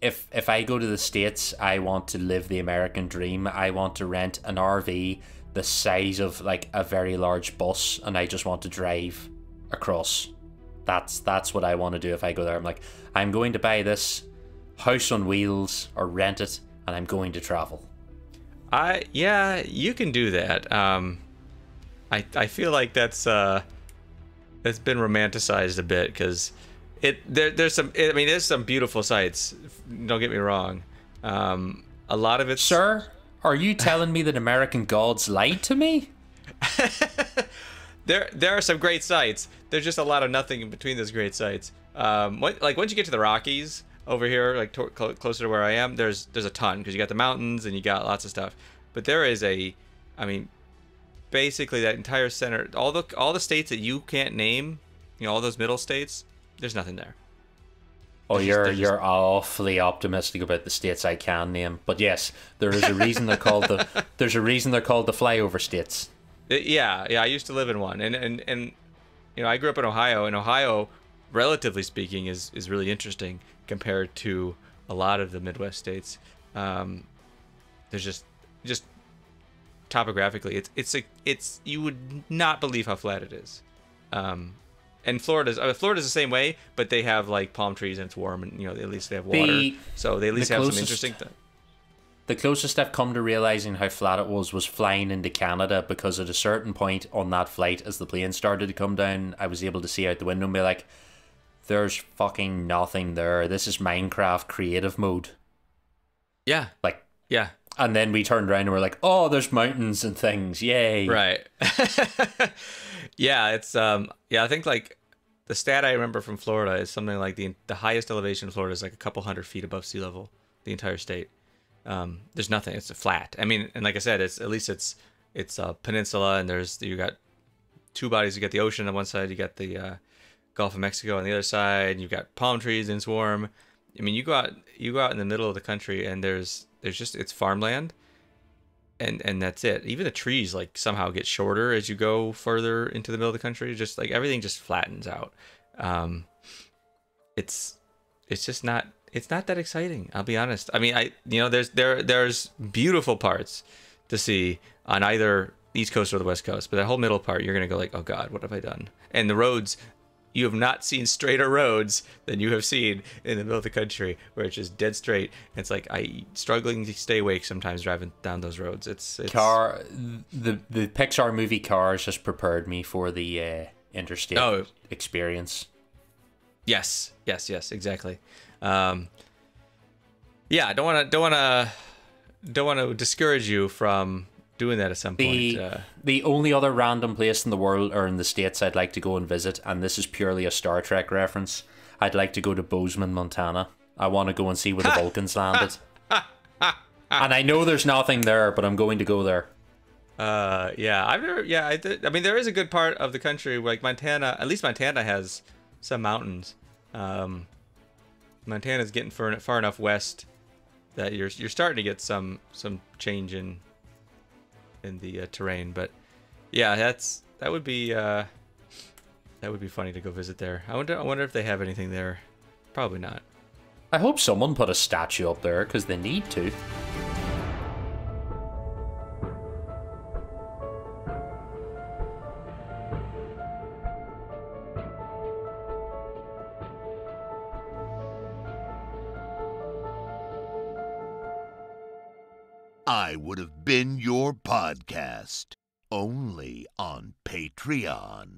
if I go to the States, I want to live the American dream. I want to rent an RV the size of like a very large bus, and I just want to drive across. That's what I want to do if I go there. I'm like, I'm going to buy this house on wheels or rent it, and I'm going to travel. Yeah, you can do that. I feel like that's been romanticized a bit because there's some beautiful sights. Don't get me wrong. A lot of it's Sir, are you telling me that American gods lied to me? there are some great sights. There's just a lot of nothing in between those great sights. Like once you get to the Rockies over here, like closer to where I am, there's a ton because you got the mountains and you got lots of stuff. But there is basically that entire center, all the states that you can't name, all those middle states, there's nothing there. Oh, you're awfully optimistic about the states I can name, but yes, there is a reason they're called the flyover states. Yeah. I used to live in one, and I grew up in Ohio, and Ohio, relatively speaking, is really interesting compared to a lot of the Midwest states. There's just topographically, it's you would not believe how flat it is. And Florida's the same way, but they have like palm trees and it's warm, and at least they have water, so they at least have some interesting things. The closest I've come to realizing how flat it was flying into Canada, because at a certain point on that flight, as the plane started to come down, I was able to see out the window and be like, there's fucking nothing there. This is Minecraft creative mode. Yeah. Yeah. And then we turned around and we're like, oh, there's mountains and things. Yay. Right. Yeah, it's I think like the stat I remember from Florida is something like the highest elevation in Florida is like a couple hundred feet above sea level, the entire state. There's nothing. It's a flat. And like I said, it's a peninsula, and you got two bodies. You got the ocean on one side, you got the Gulf of Mexico on the other side, and you've got palm trees and it's warm. You go out in the middle of the country, and it's farmland, and that's it. Even the trees like somehow get shorter as you go further into the middle of the country. Just like everything just flattens out. It's just not. It's not that exciting. I'll be honest. There's beautiful parts to see on either East Coast or the West Coast, but that whole middle part, you're gonna go like, oh God, what have I done? And the roads. You have not seen straighter roads than you have seen in the middle of the country, where it's just dead straight. It's like struggling to stay awake sometimes driving down those roads. It's the Pixar movie Cars just prepared me for the interstate experience. Yes, exactly. Yeah, I don't want to discourage you from doing that at some point. The only other random place in the world or in the States I'd like to go and visit, and this is purely a Star Trek reference, I'd like to go to Bozeman, Montana. I want to go and see where the Vulcans landed. And I know there's nothing there, but I'm going to go there. There is a good part of the country, like Montana. At least Montana has some mountains. Montana's getting far enough west that you're starting to get some change in the terrain. But yeah, that would be funny to go visit there. I wonder if they have anything there. Probably not. I hope someone put a statue up there, because they need to. I would have been your podcast, only on Patreon.